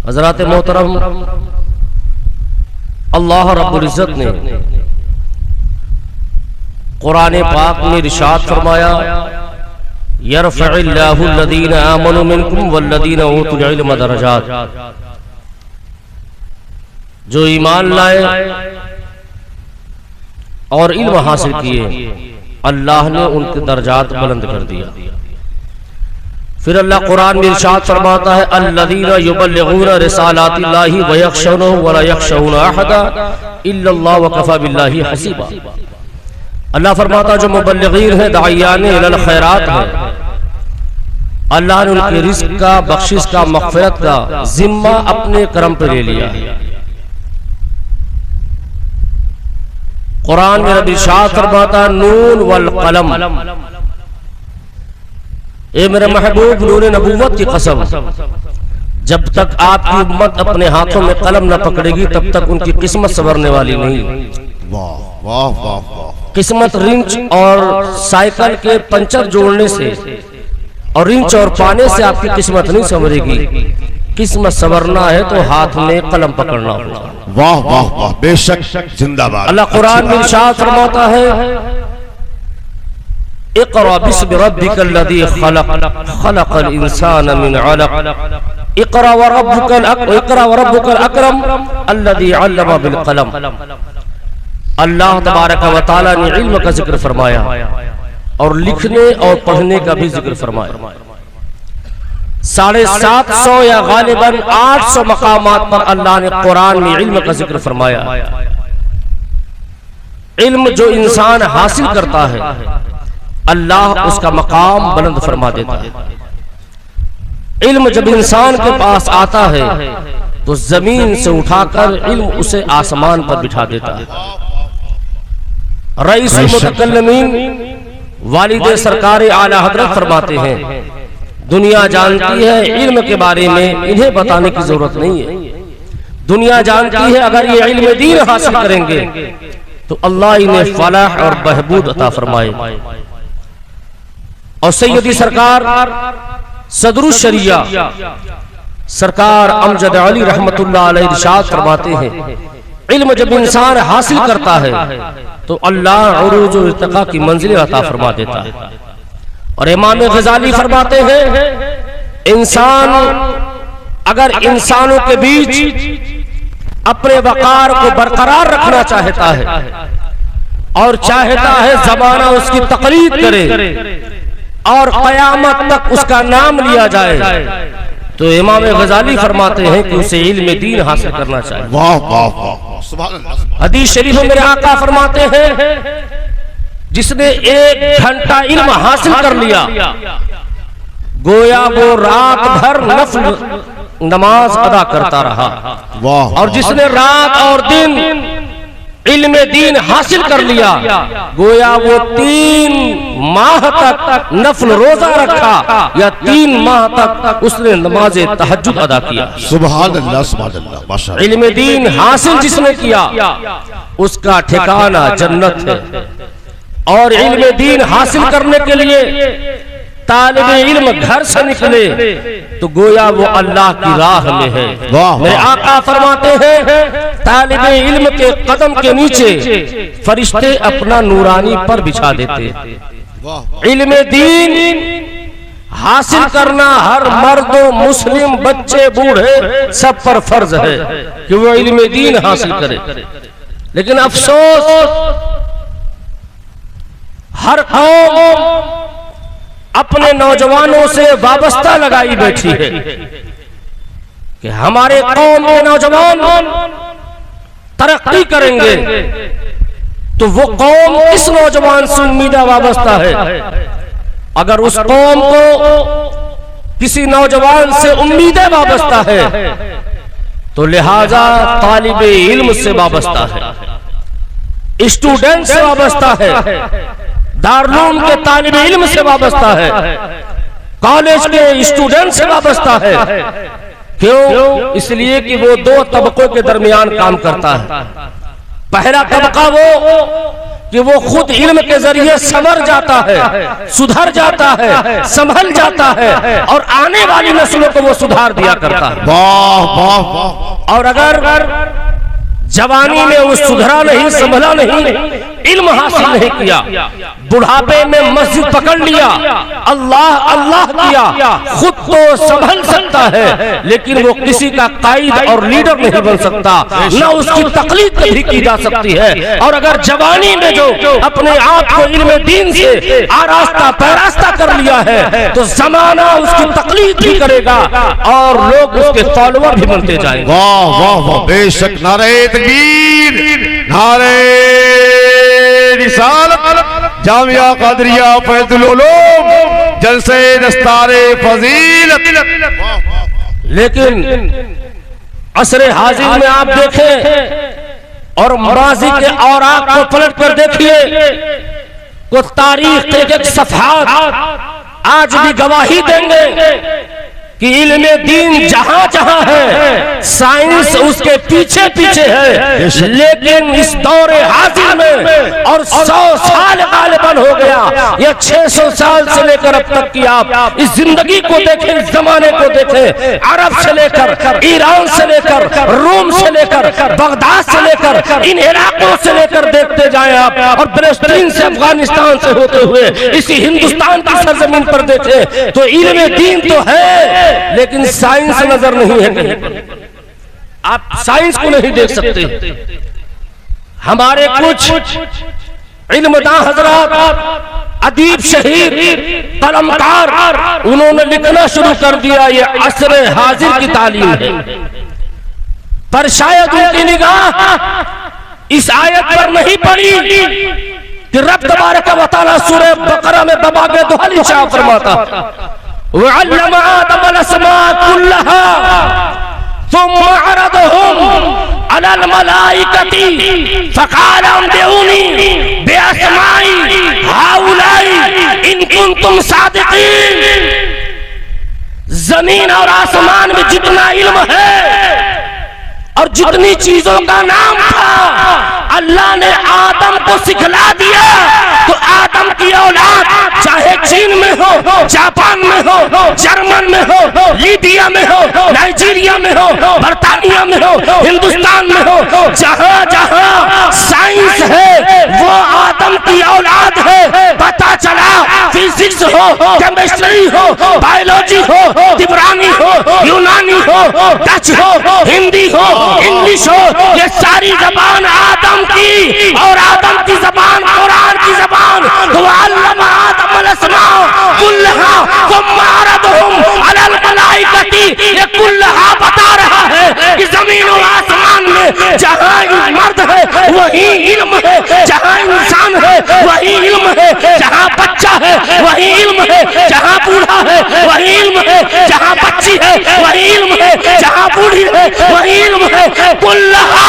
हज़रात मोहतरम, अल्लाह रब्बुल इज़्ज़त ने कुरान पाक में इरशाद फरमाया, यरफ़इल्लाहु अल्लज़ीना आमनू मिनकुम वल्लज़ीना ऊतुल इल्म दरजात। जो ईमान लाए और इल्म हासिल किए, अल्लाह ने उनके दर्जात बुलंद कर दिया। फिर अल्लाह कुरान में इरशाद फरमाता है, अल्लज़ीना युबल्लिगूना रिसालातिल्लाहि व यख्शौनहु व ला यख्शौना अहदा इल्लल्लाह व कफ़ा बिल्लाहि हसीबा। अल्लाह फरमाता जो मुबल्लिगीन है, दाइयान इलल खैरात है, अल्लाह ने उनके रिज़्क़ का, बख्शिश का, मग़फ़िरत का जिम्मा अपने करम पे ले लिया है। कुरान में रब इरशाद फरमाता, नून वल कलम, ए मेरे महबूब नूर नबूवत की कसम, जब तक आपकी उम्मत अपने हाथों में कलम न पकड़ेगी तब तक उनकी किस्मत संवरने वाली नहीं। वाह वाह वाह वाह। किस्मत रिंच और साइकिल के पंचर जोड़ने से और रिंच और पाने से आपकी किस्मत नहीं संवरेगी। किस्मत संवरना है तो हाथ में कलम पकड़ना होगा। वाह वाह वाह, बेशक, जिंदाबाद। अल्लाह कुरान में इरशाद फरमाता है, इक़रा बिस्मि रब्बिकल लज़ी खलक़, खलक़ल इंसान मिन अलक़, इक़रा व रब्बुकल अकरम अल्लज़ी अल्लम बिल क़लम। अल्लाह तबारक व तआला ने इल्म का जिक्र फरमाया और लिखने और पढ़ने का भी जिक्र फरमाया। 750 या गालिबन 800 मकामात पर अल्लाह ने कुरान में इल्म का जिक्र फरमाया। इल्म जो इंसान हासिल करता है, अल्लाह उसका मकाम बुलंद फरमा देता है। इल्म जब इंसान के पास आता है तो जमीन से उठाकर इल्म उसे आसमान पर बिठा देता है। रईसुल मुतकल्लिमीन वालिद सरकार आला हज़रत फरमाते हैं, दुनिया जानती है इल्म के बारे में, इन्हें बताने की जरूरत नहीं है। दुनिया जानती है अगर ये इल्म दीन हासिल करेंगे तो अल्लाह इन्हें फलाह और बहबूद अता फरमाए। और सैयदी सरकार सदरुश शरिया सरकार अमजद अली रहमतुल्लाह अलैह इरशाद फरमाते हैं, इल्म जब इंसान हासिल करता है तो अल्लाह उरूज और इर्तिका की मंजिल अता फरमा देता है। और इमाम गजाली फरमाते हैं, इंसान अगर इंसानों के बीच अपने वकार को बरकरार रखना चाहता है और चाहता है ज़माना उसकी तकलीद करे और क़यामत तक उसका नाम लिया जाए, तो इमाम गजाली फरमाते हैं कि उसे इल्म दीन हासिल करना चाहिए। वाह वाह वाह, सुभान अल्लाह। हदीस शरीफ में मेरे आका फरमाते हैं, जिसने 1 घंटा इल्म हासिल कर लिया गोया वो रात भर नफल नमाज अदा करता रहा। वाह। और जिसने रात और दिन इल्म दीन हासिल कर लिया गोया वो 3 माह तक नफल रोजा रखा या 3 माह तक उसने नमाज़े तहज्जुद अदा किया। सुभान अल्लाह, सुभान अल्लाह, माशाअल्लाह। इल्म दीन हासिल जिसने किया उसका ठिकाना जन्नत है। और इल्म दीन हासिल करने के लिए तालिबे इल्म घर से निकले तो गोया वो अल्लाह की राह में है। मेरे आका फरमाते हैं, तालिबे इल्म के कदम के नीचे फरिश्ते अपना नूरानी पर बिछा देते। इल्म दीन हासिल करना हर मर्द, मुस्लिम, बच्चे, बूढ़े सब पर फर्ज है कि वो इल्म दीन हासिल करे। लेकिन अफसोस हर कौम अपने नौजवानों से वाबस्ता लगाई बैठी है कि हमारे कौम के नौजवान तरक्की करेंगे तो वो कौम इस नौजवान से उम्मीदा वाबस्ता है। अगर उस कौम को किसी नौजवान से उम्मीदें वाबस्ता है तो लिहाजा तालिबे इल्म से वाबस्ता है, स्टूडेंट से वाबस्ता है, दारुल के तालिब इल्म से वाबस्ता है, कॉलेज के स्टूडेंट से वाबस्ता है। क्यों? इसलिए कि वो 2 तबकों के दरमियान काम करता है। पहला तबका वो कि वो खुद इल्म के जरिए संवर जाता है, सुधर जाता है, संभल जाता है और आने वाली नस्लों को वो सुधार दिया करता है। वाह वाह वाह। और अगर जवानी में वो सुधरा नहीं, संभला नहीं, इल्म हासिल नहीं किया, बुढ़ापे में मस्जिद पकड़ लिया, अल्लाह अल्लाह किया, खुद तो संभल सकता है लेकिन वो किसी का कायद और लीडर नहीं बन सकता, न उसकी तकलीद भी की जा सकती है। और अगर जवानी में जो अपने आप को इल्म दीन से आरास्ता पैरास्ता कर लिया है तो जमाना उसकी तकलीद भी करेगा और लोग उसके फॉलोअर भी बनते जाएंगे। वाह वाह वाह, बेशक। नारे तकबीर, नारे रिसालत, जामिया कादरिया फैजुल उलूम, जलसे दस्तारे फजीलत। लेकिन असरे हाजिर में आप देखें और माजी के औराक को पलट कर देखिए, को तारीख के एक सफहात आज भी गवाही देंगे कि इल्म दीन जहां जहां है साइंस उसके पीछे पीछे है, लेकिन इस दौरे हाजिर में और 100 साल गालिबन हो गया, या 600 साल से लेकर अब तक की आप इस जिंदगी को देखें, इस जमाने को देखें, अरब से लेकर ईरान से लेकर रोम से लेकर बगदाद से लेकर इन इलाकों से लेकर देखते जाएं आप, और फिलिस्तीन से अफगानिस्तान से होते हुए इसी हिंदुस्तान की सरजमीन पर देखें तो इल्म दीन तो है लेकिन साइंस नजर नहीं है कहीं पर। आप साइंस को नहीं देख सकते। हमारे कुछ इल्मदां हजरात, अदीब, शहीद, कलमकार, उन्होंने लिखना शुरू कर दिया ये असर हाजिर की तालीम है, पर शायद उनकी निगाह इस आयत पर नहीं पड़ी कि रब तबारक व तआला सूरह बकरा में दबागे दुहल इरशाद फरमाता वअल्लम आदम अस्मा कुल्लहा सुम्मा अरदहुम अलल मलाइकति फकाल अंबिऊनी बिअस्माई हाउलाई इन कुंतुम सादिकीन। जमीन और आसमान में जितना इल्म है और जितनी चीजों का नाम था अल्लाह ने आदम को सिखला दिया, तो आदम की औलाद चाहे चीन में हो, जापान में हो, जर्मन में हो, लीबिया में हो, नाइजीरिया में हो, बर्तानिया में हो, हिंदुस्तान में हो, जहां जहां साइंस है वो आदम की औलाद है। पता चला फिजिक्स हो, केमिस्ट्री हो, बायोलॉजी हो, तिब्रानी हो, यूनानी हो, डच हो, हिंदी हो, इंग्लिश हो, ये सारी जबान आदम की और आदम की जबान कुरान की जबान। तो अल्लामा आदम अलस्मा कुल्लहा सुम्मा अरदहुम अलल मलाइकति, ये कुल्लहा बता रहा है कि जमीन और आसमान में जहां मर्द है वही इल्म है, जहां इंसान है वही इल्म है, जहां बच्चा है वही इल्म है, जहां बूढ़ा है वही इल्म है, जहां बच्ची है वही इल्म है, जहां बूढ़ी है वही इल्म है। कुल्लहा,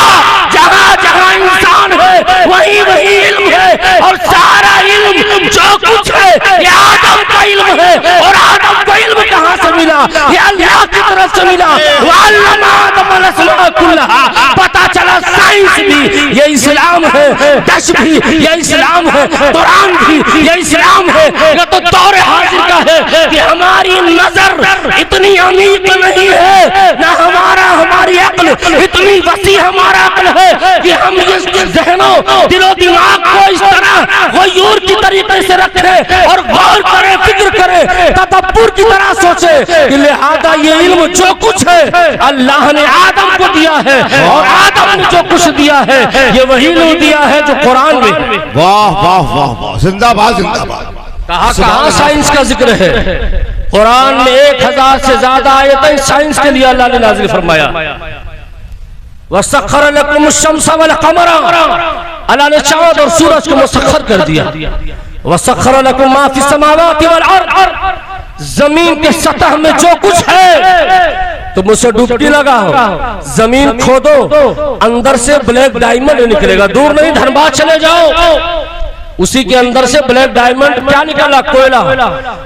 जहां जहां इंसान है वही वही इल्म है, और सारा इल्म जो कुछ है ये आदम का इल्म है। और आदम को इल्म कहां से मिला? ये अल्लाह की तरफ से मिला। वअल्लमा आदम अलस्मा कुल्लहा, पता चला साइंस भी ये इस्लाम है, दश भी ये इस्लाम है, कुरान भी ये इस्लाम है। ये तो दौर हाजिर का है कि हमारी नजर इतनी अमीर नहीं है, ना हमारी अक्ल इतनी वसी हमारा अक्ल है कि हम इसके जहनों दिलो दिमाग को इस तरह गयूर की तरीके से रखें और गौर करें, फिक्र करें, तदब्बुर की तरह सोचे कि लिहाजा ये इल्म जो कुछ है अल्लाह ने आदम को दिया है, और आदम ने जो कुछ दिया है ये वही इल्म दिया है जो कुरान में। वाह वाह वाह वाह, जिंदाबाद जिंदाबाद। कहाँ साइंस का जिक्र है? कुरान में 1000 से ज्यादा आयतें साइंस के लिए अल्लाह ने नाज़िल फरमाया। वसख्खर लकुम अश-शम्स वल क़मर, अल्लाह ने चांद और सूरज को मुसख्खर कर दिया। वसख्खर लकुम मा फिस समावाति वल अर्द, जमीन के सतह में जो कुछ है तुम उसे डुबकी लगाओ, जमीन खोदो, अंदर से ब्लैक डायमंड निकलेगा। दूर नहीं, धनबाद चले जाओ, उसी के अंदर से ब्लैक डायमंड क्या निकला? कोयला।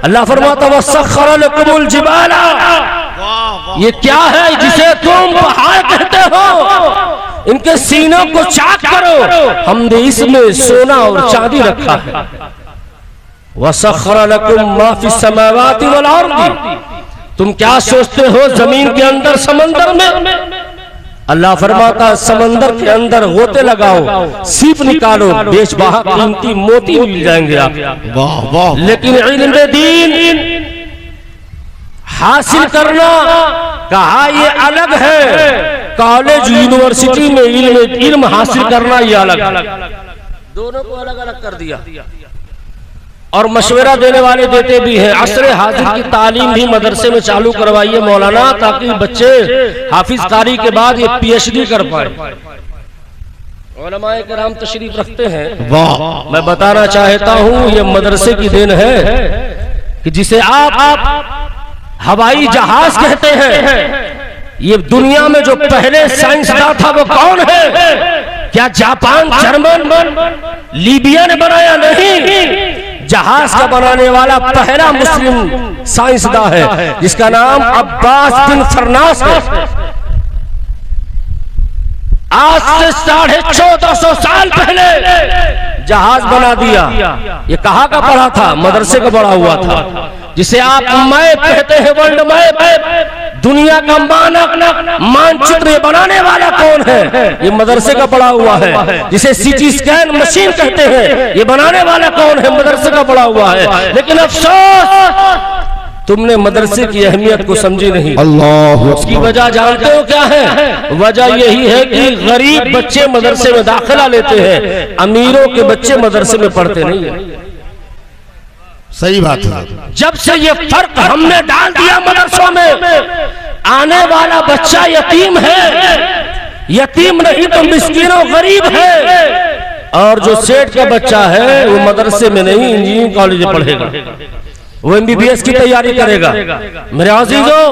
अल्लाह फरमाता वसख्खर लकुमुल जिबाला, ये क्या है जिसे तुम पहाड़ कहते हो? इनके सीनों को चाक करो, हमने इसमें सोना और चांदी रखा है। वसख्खरा लकुम मा फिस समावाति वल अर्दी, तुम क्या सोचते हो जमीन के अंदर समंदर में? अल्लाह फरमाता समंदर के अंदर गोते लगाओ, सीप निकालो, बेशबहा कीमती मोती मिल जाएंगे आप। वाह वाह। लेकिन इल्म दीन हासिल करना कहा ये अलग है, कॉलेज यूनिवर्सिटी में इल्म हासिल करना ये अलग, दोनों को अलग अलग कर दिया। और मशवरा देने वाले देते भी हैं, असरे हाजिर की तालीम भी मदरसे में चालू करवाइए मौलाना, ताकि बच्चे हाफिज कारी के बाद ये पीएचडी कर पाए। उलमाए किराम तशरीफ रखते हैं। वाह। मैं बताना चाहता हूँ ये मदरसे की देन है कि जिसे आप हवाई जहाज कहते हैं, ये दुनिया में जो पहले साइंसदान था वो कौन है? क्या जापान, जर्मन, लीबिया ने बनाया? नहीं, जहाज का बनाने वाला पहला मुस्लिम साइंसदान है जिसका नाम अब्बास बिन फरनास है। आज से 1450 साल पहले जहाज बना दिया। ये कहाँ का पढ़ा था? मदरसे का पढ़ा हुआ था, जिसे आप मैप कहते हैं, वर्ल्ड मैप, दुनिया का मानचित्र बनाने वाला कौन है? ये मदरसे का पढ़ा हुआ है। जिसे सीटी स्कैन मशीन कहते हैं, ये बनाने वाला कौन है? मदरसे का पढ़ा हुआ है। लेकिन अफसोस तुमने मदरसे की अहमियत को समझी नहीं। अल्लाह। उसकी वजह जानते हो क्या है? वजह यही है कि गरीब बच्चे मदरसे में दाखिला लेते हैं, अमीरों के बच्चे मदरसे में पढ़ते नहीं है। सही बात है। जब से ये फर्क हमने डाल दिया मदरसों में, आने वाला बच्चा यतीम है, यतीम नहीं तो मिस्कीनों गरीब है। और जो सेठ का बच्चा है वो मदरसे में नहीं, इंजीनियरिंग कॉलेज में पढ़ेगा, वो MBBS की तैयारी करेगा। मेरे अजीजों,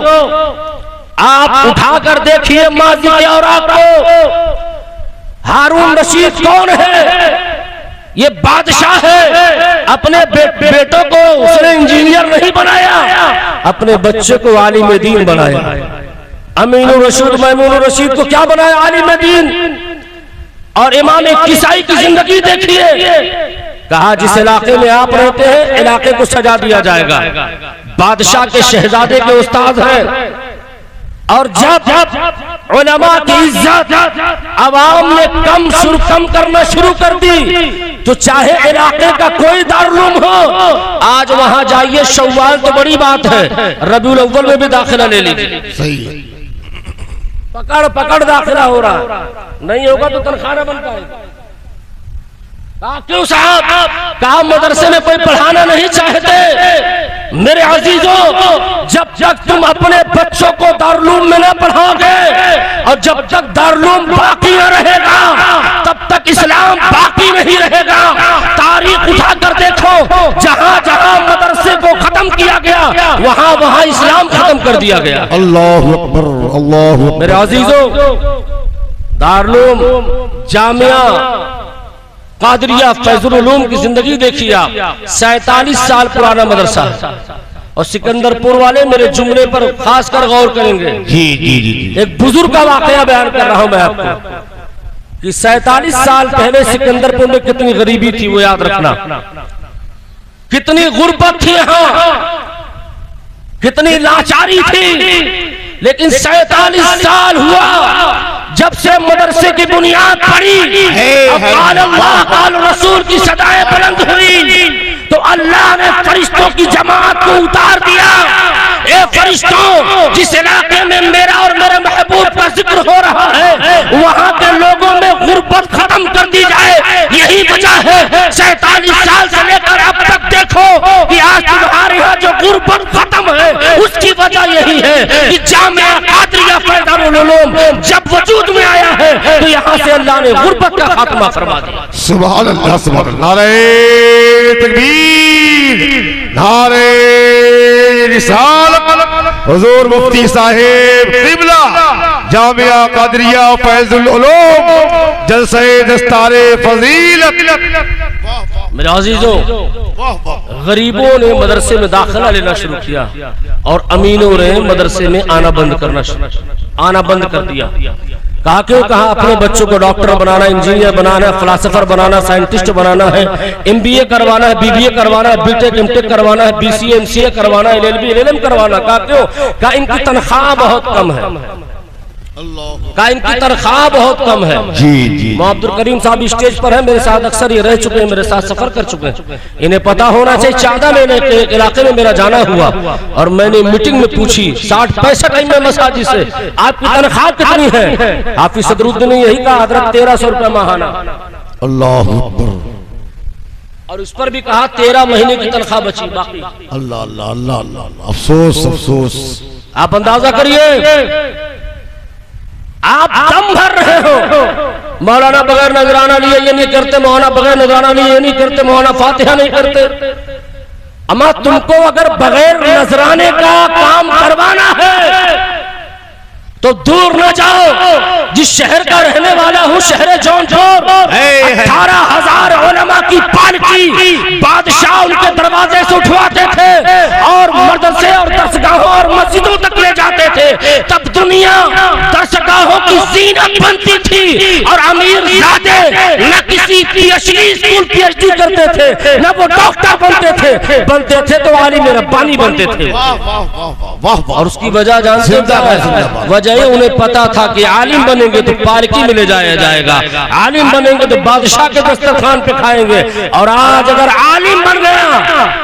आप उठाकर देखिए माजी के औरात को। हारून रशीद कौन है? ये बादशाह है। अपने बेटों को उसने इंजीनियर नहीं बनाया, अपने बच्चे को आलिम दीन बनाया। अमीनुर रशीद, मैमूनुर रशीद को क्या बनाया? आलिम दीन। और इमाम किसाई की जिंदगी देखिए, कहा जिस इलाके में आप रहते हैं इलाके को सजा दिया जाएगा। बादशाह के शहजादे के उस्ताद हैं। और जब उलमा की इज्जत अवाम ने कम करना शुरू कर दी, तो चाहे इलाके का कोई दारुल हो, आज वहां जाइए, शव्वाल तो बड़ी बात है, रबीउल अव्वल में भी दाखिला ले लीजिए। सही है। पकड़ दाखिला हो रहा, नहीं होगा तो तनख्वाह न बन पाएगा। क्यों साहब? कहा मदरसे में कोई पढ़ाना नहीं चाहते। मेरे अजीजों, जब तक तुम अपने बच्चों को दारुल में न पढ़ाओगे और जब तक दारुल बाकी न रहेगा, तब तक इस्लाम बाकी नहीं रहेगा। तारीख उठाकर देखो, जहां जहां मदरसे को खत्म किया गया, वहां वहां इस्लाम खत्म कर दिया गया। अल्लाहु अकबर, अल्लाहु अकबर। मेरे अजीजों, दारुल जामिया कादरिया फैजुल उलूम की जिंदगी देखिए आप। 47 साल पुराना मदरसा है। और सिकंदरपुर वाले मेरे जुमले पर खासकर गौर करेंगे। जी जी जी। एक बुजुर्ग का वाकया बयान कर रहा हूं मैं आपको कि 47 साल पहले सिकंदरपुर में कितनी गरीबी थी, वो याद रखना। कितनी गुर्बत थी यहाँ, कितनी लाचारी थी। लेकिन 47 साल हुआ जब से मदरसे की बुनियाद पड़ी, काल रसूल की सदाएं बुलंद हुई, तो अल्लाह ने फरिश्तों की जमात को उतार दिया। ए फरिश्तों, जिस इलाके में मेरा और मेरे महबूब का जिक्र हो रहा है, वहाँ के लोगों में गुर्बत खत्म कर दी जाए। यही वजह है 47 साल से लेकर अब तक देखो कि आज तुम्हारे यहाँ जो गुर्बत खत्म है, उसकी वजह यही है कि जामिया कादरिया फैजुल उलूम जब वजूद में आया है, तो यहाँ से अल्लाह ने गुर्बत का खात्मा फरमा दिया। सुभान अल्लाह, सुभान अल्लाह। नारे तकबीर, नारे रिसालत। हुजूर मुफ्ती साहिब क़िबला जामिया कादरिया फैजुल उलूम जलसे दस्तारे फजीलत। मेरे अजीजों, गरीबों ने मदरसे में दाखिला लेना शुरू किया और अमीनों ने मदरसे में आना बंद कर दिया। कहा क्यों? कहा अपने बच्चों को डॉक्टर बनाना, इंजीनियर बनाना, फिलोसोफर बनाना, साइंटिस्ट बनाना है, MBA करवाना है, BBA करवाना है, BTech MTech करवाना है, BCA MCA करवाना है, LLB LLM करवाना। कहा क्यों? कहा इनकी तनख्वाह बहुत कम है, कहा इनकी तनख्वाह बहुत कम है। जी जी। अब्दुल करीम साहब स्टेज पर है, मेरे साथ अक्सर ये रह चुके हैं, मेरे साथ सफर कर चुके हैं, इन्हें पता होना चाहिए। चादा लेने के इलाके में मेरा जाना हुआ और मैंने मीटिंग में पूछी 60-65 में मसाजिद से आपकी तनख्वाह कितनी है? हाफिज सदरुद्दीन ने यही कहा हजरत 1300 रुपया माहाना। अल्लाह अकबर। और उस पर भी कहा 13 महीने की तनख्वाह बची बाकी। अल्लाह अल्लाह अल्लाह अल्लाह। अफसोस अफसोस। आप अंदाजा करिए, आप दम भर रहे हो, मौलाना बगैर नजराना लिए ये नहीं करते, मौलाना बगैर नजराना लिए ये नहीं करते, मौलाना फातिहा नहीं करते। अम्मा तुमको अगर बगैर नजराने का काम करवाना है तो दूर न जाओ। जिस शहर का रहने वाला हूँ, शहर जौनपुर, 18,000 उलमा की पालकी बादशाह उनके दरवाजे से उठवाते थे और मदरसे और दरसगाहों और मस्जिदों तक ले जाते थे। तब दुनिया दरसगाहों की ज़ीनत बनती थी और अमीर ज़ादे न किसी PhD स्कूल PhD करते थे, न वो डॉक्टर बनते थे तो आलिम रब्बानी बनते थे। और उसकी वजह जानते हैं? वजह उन्हें पता था कि आलिम बनेंगे तो पालकी में ले जाया जाएगा, आलिम बनेंगे तो बादशाह के दस्तरखान पे खाएंगे। और आज अगर आलिम बन गया,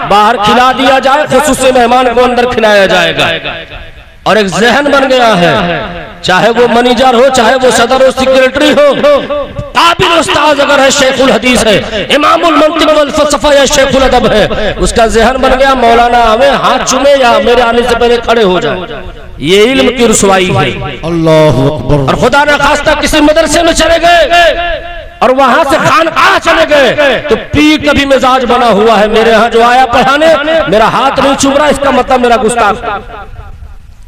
बाहर खिला दिया जाए, खुसूसी मेहमान को अंदर खिलाया जाएगा। और एक जहन बन गया है, चाहे वो मैनेजर हो, चाहे वो सदर हो, सेक्रेटरी हो, काबिल उस्ताद अगर है, शेखुल हदीस है, इमामुल मंतिक वल फलसफा या शेखुल अदब है, उसका जहन बन गया मौलाना हमें हाथ चूमे या मेरे आने से पहले खड़े हो जाए। ये इल्म की रुसवाई है। अल्लाह अकबर। और खुदा न खास्ता किसी मदरसे में चले गए और वहां से खानकाह चले गए तो पीर का भी मिजाज बना हुआ है, मेरे यहाँ जो आया पढ़ाने मेरा हाथ नहीं चूम रहा, इसका मतलब मेरा गुस्ताख।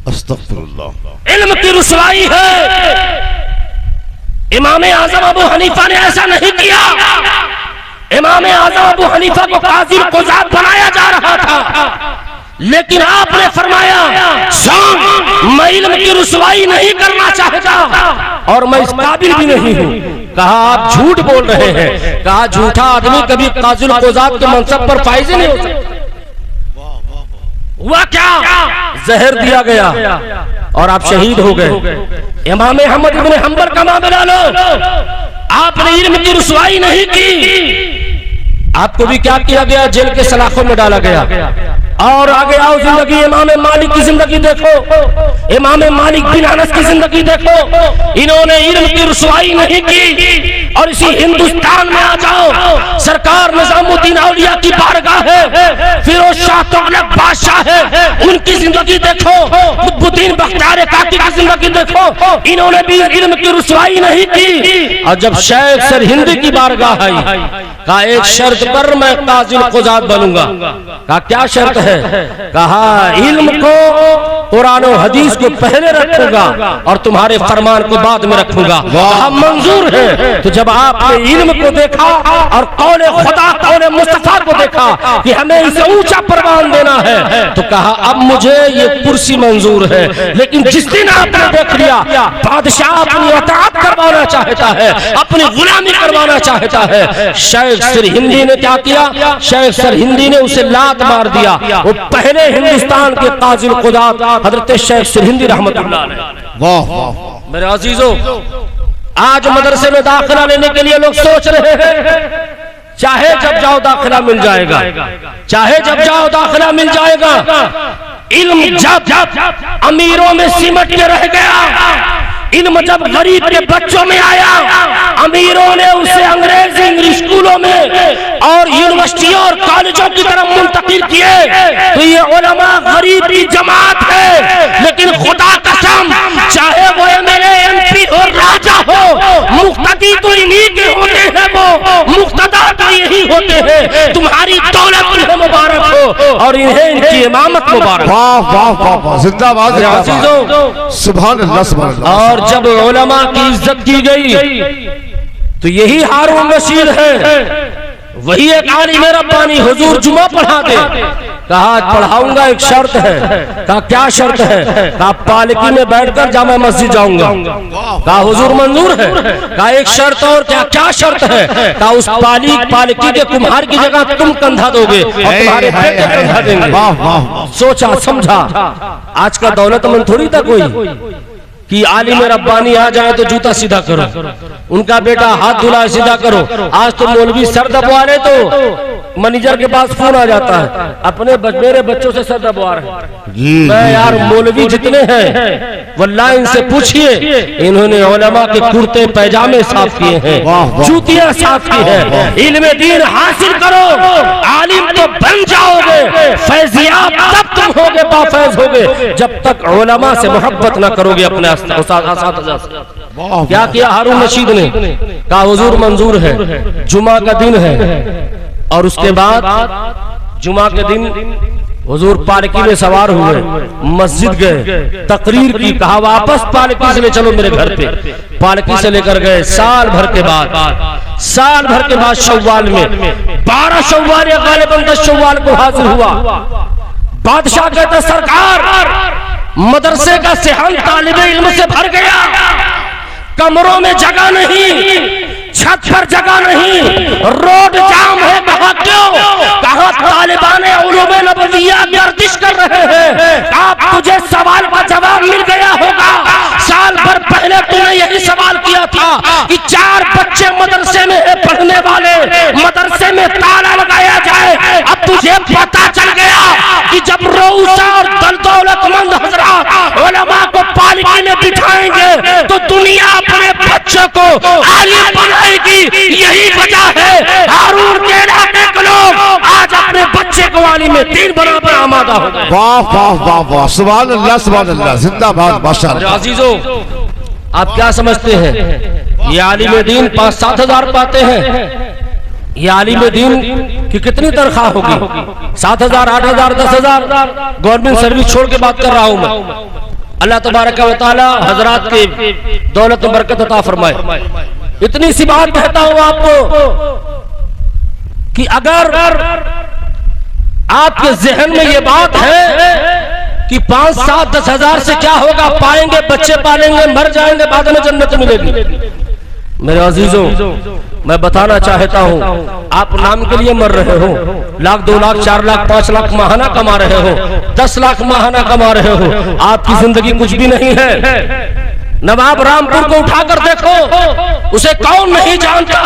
अस्तगफिरुल्लाह। इल्म की रुसवाई है। इमाम आजम अबू हनीफा ने ऐसा नहीं किया। इमाम आजम अबू हनीफा को काजी कुजात बनाया जा रहा था, लेकिन आपने फरमाया सुन, मैं इल्म की रुसवाई नहीं करना चाहता और मैं इस काबिल भी नहीं हूँ। कहा आप झूठ बोल रहे हैं। कहा झूठा आदमी कभी काजुल कुजात के मनसब पर फाइज नहीं हो सकता। हुआ क्या? जहर दिया गया और आप शहीद हो गए। इमाम अहमद इब्न हंबल का मामला लो, आपने इल्म की रुसवाई नहीं की, आपको भी क्या किया गया? जेल के सलाखों में डाला गया। और आगे आओ जिंदगी, इमाम मालिक की जिंदगी देखो, इमाम मालिक बिन अनस की जिंदगी देखो। इन्होंने इल्म की रुसवाई नहीं की। और इसी हिंदुस्तान में आ जाओ, सरकार निजामुद्दीन औलिया की बारगाह है, फिरोज शाह तुगलक बादशाह है, उनकी जिंदगी देखो, कुतुबुद्दीन बख्तियार काकी की जिंदगी देखो, इन्होंने भी इल्म की रुसवाई नहीं की। और जब शेख सरहिंदी की बारगाह आई, कहा एक शर्त पर मैं काज़ी कुजात बनूंगा। कहा क्या शर्त है? कहा इल्म को, कुरान और हदीस को पहले रखूंगा और तुम्हारे फरमान को बाद में रखूंगा। कहा मंजूर है। तो जब आपने इल्म को देखा और कौले खुदा कौले मुस्तफा को देखा कि हमें इसे ऊंचा परवान देना है, तो कहा अब मुझे ये कुर्सी मंजूर है। लेकिन जिस दिन आपने देख लिया बादशाह अपनी अताअत करवाना चाहता है, अपनी गुलामी करवाना चाहता है, शेख सरहिंदी ने क्या किया? शेख सरहिंदी ने उसे लात मार दिया। वो पहले हिंदुस्तान के काज़ी कुजात हजरत शेख सरहिंदी रहमतुल्लाह अलैह। वाह। मेरे अजीजों, आज मदरसे में दाखिला लेने के लिए लोग सोच रहे हैं चाहे जब जाओ दाखिला मिल जाएगा, चाहे जब जाओ दाखिला मिल जाएगा। इल्म जब अमीरों में सिमट के रह गया, इल्म जब गरीब के बच्चों में आया, अमीरों ने उसे अंग्रेजी इंग्लिश स्कूलों में और यूनिवर्सिटियों और कॉलेजों की तरफ मुंतकिल किए। तो ये उलमा गरीब की जमात है। लेकिन खुदा कसम, चाहे वो MLA MP हो, राजा हो, मुक्तदी तो इन्हीं के होते हैं, वो मुक्तदा तो यही होते हैं। तुम्हारी दौलत इन्हें मुबारक हो और इन्हें इनकी इमामत मुबारक। वाह वाह वाह वाह, जिंदाबाद जिंदाबाद, सुभान अल्लाह सुभान अल्लाह। और जब उलमा की इज्जत की गई तो यही हारून रशीद है, वही एक आलिम रब्बानी हुजूर जुमा पढ़ाते, कहा आज पढ़ाऊंगा, एक शर्त है। कहा क्या शर्त है? कहा पालकी में बैठकर जामा मस्जिद जाऊंगा। कहा हुजूर मंजूर है? कहा एक शर्त और। क्या शर्त है? कहा उस पालकी के कुम्हार की जगह तुम कंधा दोगे और तुम्हारे बेटे कंधा देंगे। सोचा समझा, आज का दौलतमंद थोड़ी था कोई कि आलिम रब्बानी आ जाए तो जूता सीधा करो, उनका बेटा हाथ धुला सीधा करो। आज तो मौलवी सर दबवा रहे तो मैनेजर के पास फोन आ जाता है, अपने मेरे बच्चों से सर दबवा रहे। मैं यार मौलवी जितने हैं वल्लाह इनसे पूछिए, इन्होंने उलमा के कुर्ते पैजामे साफ किए हैं, जूतियां साफ की हैं। इल्म दीन हासिल करो, आलिम तो बन जाओगे, फैजियाब तब तुम होगे, बाफैज होगे जब तक उलमा से मोहब्बत ना करोगे अपने असातिज़ा से। क्या किया हारून रशीद ने? कहा हुजूर मंजूर है, जुमा का दिन है। और उसके बाद जुमा के दिन हुजूर पालकी में सवार हुए, मस्जिद गए, तकरीर की। कहा वापस पालकी से ले चलो मेरे घर पे। पालकी से लेकर गए। साल भर के बाद शव्वाल में 12 शव्वाल या गालिबन 10 शव्वाल को हाजिर हुआ। बादशाह कहता सरकार मदरसे का सेहन तालिबे इल्म से भर गया, कमरों में जगह नहीं, छत पर जगह नहीं, रोड जाम है। कहा क्यों? कहा तालिबान उलूमे नबविया गर्दिश कर रहे हैं। आप तुझे सवाल का जवाब मिल गया होगा। साल भर पहले तूने यही सवाल किया था कि 4 बच्चे मदरसे में है पढ़ने वाले, मदरसे में ताला लगाया जाए। अब तुझे पता चल गया कि जब रऊसा और दौलतमंद हजरात उलमा को पालकी में बिठाएंगे तो दुनिया अपने बच्चों को आलिम बनाएगी। यही वजह है हारून के इलाके के लोग आज अपने बच्चे को आलिम में 3 बराबर आमादा हो गए। वाह वाह वाह वाह, सुभान अल्लाह सुभान अल्लाह, जिंदाबाद माशाअल्लाह। अजीजों आप क्या समझते हैं ये आलिम दीन 5-7 हजार पाते हैं? ये आलिम दीन की कितनी तनख्वाह होगी? 7 हजार, 8 हजार, 10 हजार? गवर्नमेंट सर्विस छोड़ के बात कर रहा हूं मैं। अल्लाह तबारक व तआला हजरात के दौलत में बरकत अता फरमाए। इतनी सी बात कहता हूं आपको कि अगर आपके जहन में ये बात है कि 5, 7, 10 हजार से क्या होगा, पाएंगे, बच्चे पालेंगे, मर जाएंगे, बाद में जन्नत मिलेगी। मेरे अजीजों मैं बताना चाहता हूं, आप नाम के लिए मर रहे हो, 1 लाख, 2 लाख, 4 लाख, 5 लाख माहाना कमा रहे हो, 10 लाख माहाना कमा रहे हो, आपकी जिंदगी कुछ भी नहीं है। नवाब रामपुर को उठाकर देखो, उसे कौन नहीं जानता,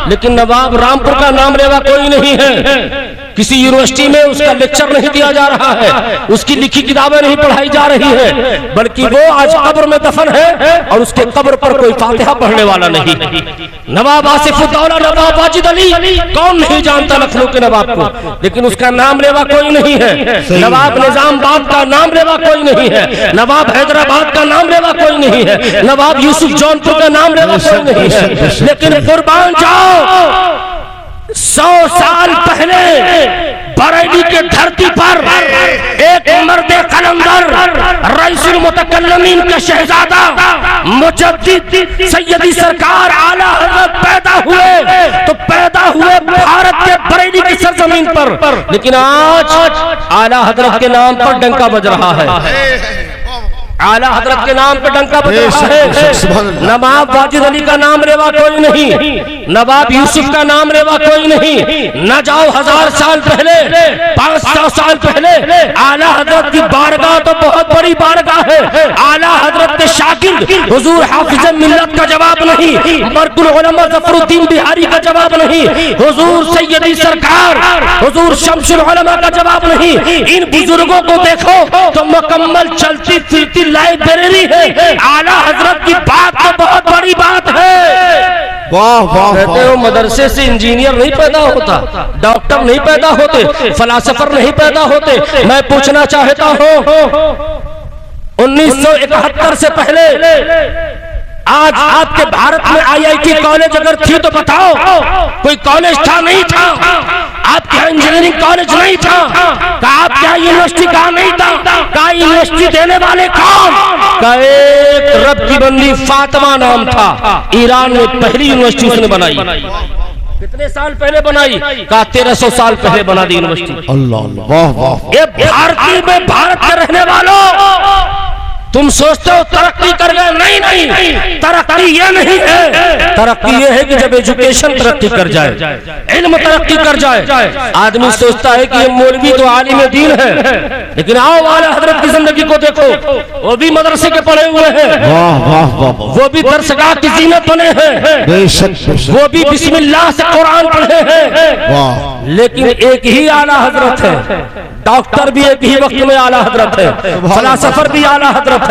लेकिन नवाब रामपुर का नाम लेवा कोई नहीं है। किसी यूनिवर्सिटी में उसका लेक्चर नहीं दिया जा रहा है, उसकी लिखी किताबें नहीं पढ़ाई जा रही है, बल्कि वो आज कब्र में दफन है और उसके कब्र पर कोई फातिहा पढ़ने वाला नहीं। नवाब आसिफुद्दौला, नवाब वाजिद अली, कौन नहीं जानता लखनऊ के नवाब को, लेकिन उसका नाम लेवा कोई नहीं है। नवाब निजामाबाद का नाम लेवा कोई नहीं है, नवाब हैदराबाद का नाम लेवा कोई नहीं है, नवाब यूसुफ जौनपुर का नाम लेवा कोई नहीं है। लेकिन कुर्बान जाओ, 100 साल पहले बरेली के धरती पर एक मर्द कलंदर रईसुल मुतकल्लिमीन का शहजादा मुजद्दिद सैयदी सरकार आला हजरत पैदा हुए भारत के बरेली की सरजमीन पर। लेकिन आज आला हजरत के नाम पर डंका बज रहा है, आला हजरत के नाम पे डंका बज रहा है। नवाब वाजिद अली का नाम लेवा कोई नहीं, नवाब यूसुफ का नाम लेवा कोई नहीं। न जाओ 1000 साल पहले, 500 साल पहले, आला हजरत की बारगाह तो बहुत बड़ी बारगाह है। आला हजरत के शागिर्द हुजूर हाफिज मिल्लत का जवाब नहीं, मरकुल उलमा ज़फरुद्दीन बिहारी का जवाब नहीं, हुजूर सैयदी सरकार हुजूर शमसुल उलमा का जवाब नहीं। इन बुजुर्गों को देखो तो मुकम्मल चलती फिरती लाइब्रेरी है। आला हजरत की बात तो बहुत बड़ी बात है। वाह वाह, कहते हो मदरसे से इंजीनियर नहीं पैदा होता, डॉक्टर नहीं पैदा होते, फलासफर नहीं पैदा होते। मैं पूछना चाहता हूं 1971 से पहले आज आपके भारत में IIT कॉलेज अगर थी तो बताओ, कोई कॉलेज था? नहीं था। आपके यहाँ इंजीनियरिंग कॉलेज नहीं था? आपके यहाँ यूनिवर्सिटी कहाँ नहीं था? कहाँ यूनिवर्सिटी देने वाले कौन? का एक रब की बंदी फातिमा नाम था, ईरान में पहली यूनिवर्सिटी उसने बनाई। कितने साल पहले बनाई? कहा 1300 साल पहले बना दी यूनिवर्सिटी। अल्लाह अल्लाह, वाह वाह। ये भारतीय में, भारत के रहने वालों, तुम सोचते हो तरक्की कर गए? नहीं नहीं, तरक्की ये नहीं है। तरक्की ये है कि जब एजुकेशन तरक्की कर जाए, इल्म तरक्की कर जाए। आदमी सोचता है कि ये मौलवी तो आलिम दीन है, लेकिन आओ वाला हजरत की जिंदगी को देखो, वो भी मदरसे के पढ़े हुए हैं, वाह वाह वाह, वो भी दरसगाह की जीनत बने हैं, बेशक वो भी बिस्मिल्लाह से कुरान पढ़े हैं, वाह। लेकिन एक ही आला हजरत है, डॉक्टर भी एक ही वक्त में आला हजरत है, फलासफर भी आला हजरत है,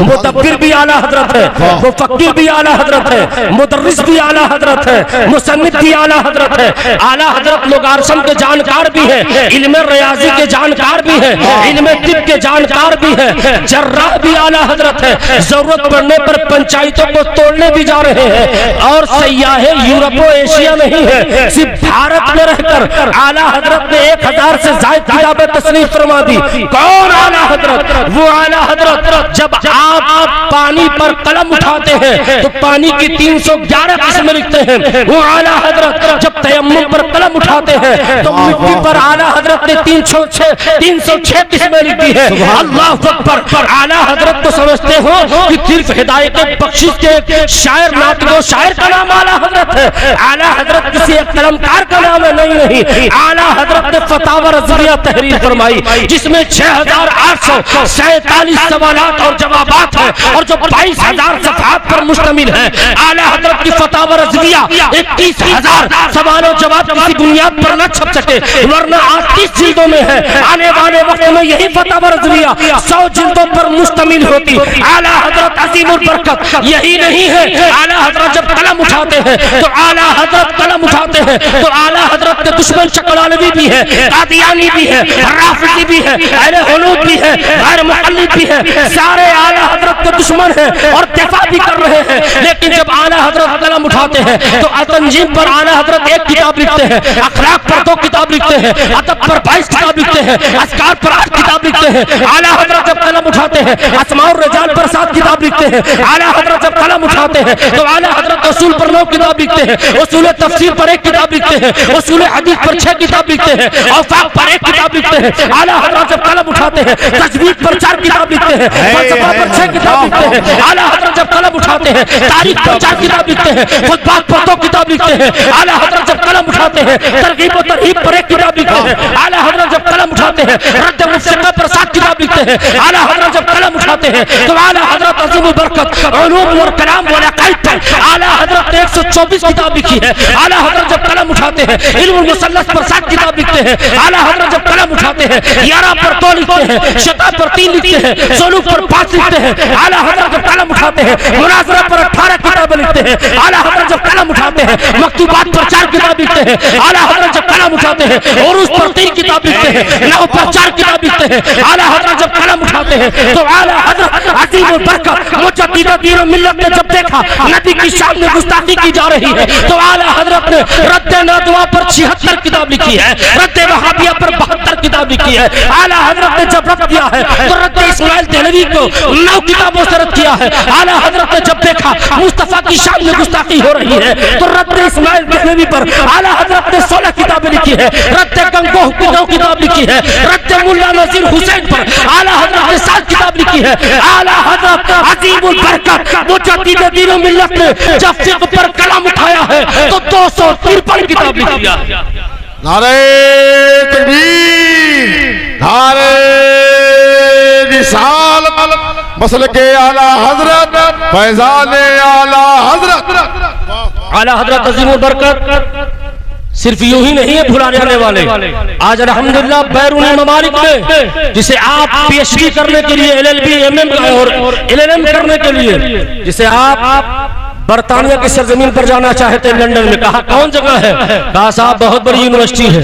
मुदब्बिर भी आला हजरत है, मुफक्किर भी आला हजरत है, मुदर्रिस भी आला हजरत है, मुसन्निफ भी आला हजरत है। आला हजरत लोगारिथम के जानकार भी है, इल्म रियाजी के जानकार भी है, इल्म तिब के जानकार भी है, जर्राह भी आला हजरत है। जरूरत पड़ने पर पंचायतों को तोड़ने भी जा रहे हैं। और सयाहे यूरोप और एशिया नहीं है, सिर्फ भारत में रहकर आला हजरत ने 1000 से ज्यादा किताबें तस्नीफ फरमा दी। कौन आला हजरत? वो आला हजरत जब आप पानी पर कलम उठाते हैं तो पानी की 311 किस्में लिखते हैं। वो आला हजरत जब तयम्मुम पर कलम उठाते हैं तो मिट्टी पर आला हजरत ने 306 किस्में लिखी है। अल्लाह अकबर। आला हजरत को समझते हो कि सिर्फ हिदायत बख्शिश के शायर नातिको शायर का नाम आला हजरत है? आला हजरत किसी एक कलमकार का नाम है? नहीं नहीं, आला हजरत ने फतावा रज़विया तहरीर फरमाई, जिसमें 6847 सवालात और जवाबात है, और जो 22,000 सफ़हात पर मुश्तमिल है। आला हजरत की फतावा रज़विया 21,000 सवाल और जवाब किसी बुनियाद पर न छप सके, वरना आज 30 जिल्दों में है। आने वाले वक्त में यही फतावा रज़विया 100 जिल्दों पर मुश्तमिल होती। आला हजरत अज़ीमुल बरकत। यही नहीं है, आला हजरत जब कलम उठाते हैं तो आला हजरत कलम उठाते हैं तो आला हजरत के दुश्मन शकलालवी भी है, कादियानी भी है, राफिजी भी है, अहले हुलूद भी है, गैर मुक़ल्लिद भी है, सारे आला हजरत के दुश्मन हैं और दिफा भी कर रहे हैं। लेकिन जब आला हजरत कलम उठाते हैं तो तंजीम पर आला हजरत 1 किताब लिखते हैं, अखलाक पर 2 किताब लिखते हैं, अदब पर 22 किताब लिखते हैं, अस्कार पर 8 किताब लिखते हैं। आला हजरत जब कलम उठाते हैं अस्मा और रिजाल पर 7 किताब लिखते हैं। आला हजरत जब कलम उठाते हैं तो आला हजरत उसूल पर 9 किताब लिखते हैं, उसूल तफसीर पर 1 किताब लिखते हैं, उसूल हदीस पर 6 किताब लिखते हैं, औफाक पर 1 किताब लिखते हैं। आला हजरत जब कलम उठाते हैं तजवीद पर 4 किताब लिखते हैं, फलसफा पर 6 किताब लिखते हैं। आला हजरत जब कलम उठाते हैं तारीख पर 4 किताब लिखते हैं, खुतबात पर 2 किताब लिखते हैं। आला हजरत जब कलम उठाते हैं तरगीब और तरहीब पर 1 किताब लिखते हैं। आला हजरत जब कलम उठाते हैं रद्द मुफ्सिका पर 7 किताब लिखते हैं। आला हजरत जब कलम उठाते हैं तो आला हजरत अज़ीमुल बरकत उलूम और कलाम व अक़ाइद पर आला हजरत ने 124 किताब लिखी है। आला हजरत जब कलम उठाते हैं इल्मुल मुसल्लस पर 7 किताब लिखते हैं। आला हजरत जब कलम उठाते हैं यारा पर 2 लिखते हैं, शता पर 3 लिखते हैं, सोलू पर 5 लिखते हैं। आला हजरत जब कलम उठाते हैं मुनाज़रा पर 18 किताबें लिखते हैं। आला हजरत जब कलम उठाते हैं मकतूबात पर 4 किताब लिखते हैं। आला हजरत जब कलम उठाते हैं उरूस पर 3 किताब लिखते हैं, नहव पर 4 किताब लिखते हैं। आला हजरत जब कलम उठाते हैं तो आला हजरत अज़ीमुल बरकत मुजद्दिद दीन और मिल्लत ने जब देखा नबी की शान में गुस्ताखी की जा रही है तो आला हजरत ने रद्द नदवा पर 76 किताब लिखी है, रद्द वहाबिया पर 72 किताब लिखी है। आला हजरत ने जब रद्द किया है तो रद्द इस्माइल देहलवी को 9 किताबों से रद्द किया है। आला हजरत ने जब देखा मुस्तफा की शान में गुस्ताखी हो रही है तो रद्द इस्माइल देहलवी पर आला हजरत ने 16 किताबें लिखी है, रद्द गंगोह की 9 किताब लिखी है, रद्द मुल्ला नज़ीर हुसैन पर आला हजरत ने 7 किताब लिखी है। आला हजरत अज़ीमुल बरकत मुजद्दिद दीन और मिल्लत ने जब फिक़्ह पर कलम उठाया है तो 253 किताब लिखी है। नारे तकबीर, नारे रिसालत, मसलके आला हजरत, फैज़ान आला हजरत। आला हजरत अज़ीमुल बरकत सिर्फ यूं ही नहीं है भुला जाने वाले। आज अल्हम्दुलिल्लाह बैरूनी ममालिक में जिसे आप पीएचडी करने के लिए एलएलबी एमएम और एलएलएम करने के लिए जिसे आप बरतानिया की सरजमीन पर जाना चाहते हैं लंदन में, कहा कौन जगह है? कहा साहब बहुत बड़ी यूनिवर्सिटी है।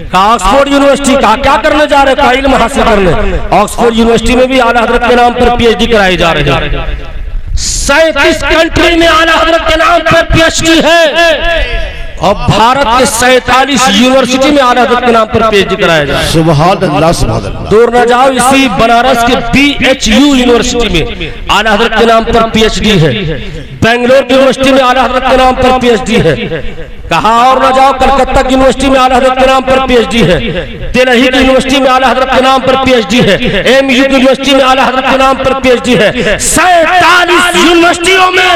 कहा ऑक्सफोर्ड यूनिवर्सिटी। कहा क्या करने जा रहे? कहा इल्म हासिल करने। ऑक्सफोर्ड यूनिवर्सिटी में भी आला हजरत के नाम पर पीएचडी कराई जा रही है। 37 कंट्री में आला हजरत के नाम पर पीएचडी है। और भारत के 47 यूनिवर्सिटी में आला हज़रत के नाम पर पीएचडी कराया जाए। सुभान अल्लाह सुभान अल्लाह। दूर न जाओ, इसी बनारस के BHU यूनिवर्सिटी में आला हज़रत के नाम पर पीएचडी है। बेंगलोर यूनिवर्सिटी में आला हज़रत के नाम पर पीएचडी है। कहाँ और न जाओ, कलकत्ता की यूनिवर्सिटी में आला हज़रत के नाम पर पीएचडी है। दिल्ली की यूनिवर्सिटी में आला हज़रत के नाम पर पीएचडी है। MU की यूनिवर्सिटी में आला हज़रत के नाम पर पीएचडी है। 47 यूनिवर्सिटियों में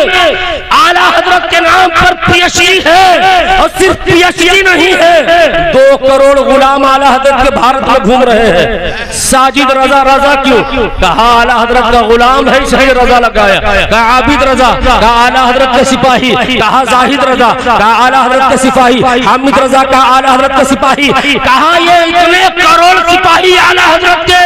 आला हज़रत के नाम पर पीएचडी है। और सिर्फ पीएचडी नहीं है, 2 करोड़ गुलाम आला हज़रत के भारत में घूम रहे हैं। साजिद रजा, रजा क्यों? कहा आला हज़रत का गुलाम है, इसलिए रजा लगाया। कहा आबिद रजा, कहा आला हज़रत के सिपाही। कहा जाहिद रजा, कहा आला हज़रत के सिपाही। हामिद रजा, कहा आला हज़रत के सिपाही। कहा ये इतने करोड़ सिपाही आला हज़रत के,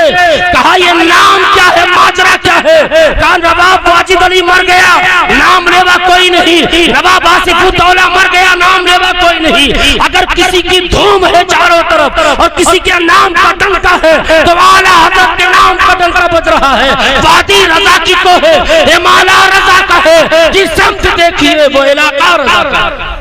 कहा ये नाम क्या है, माजरा क्या है? कहा नवाब वाजिद अली मर गया, नाम लेवा कोई नहीं। नवाब आसिफुद्दौला मर गया, नाम लेवा कोई नहीं। अगर किसी की धूम है चारों तरफ और किसी के नाम का डंका है, तो आला हज़रत के नाम का डंका बज रहा है। वादी रजा की तो है, ये माला रजा का है। जिस समझ देखिए वो इलाका रजा का।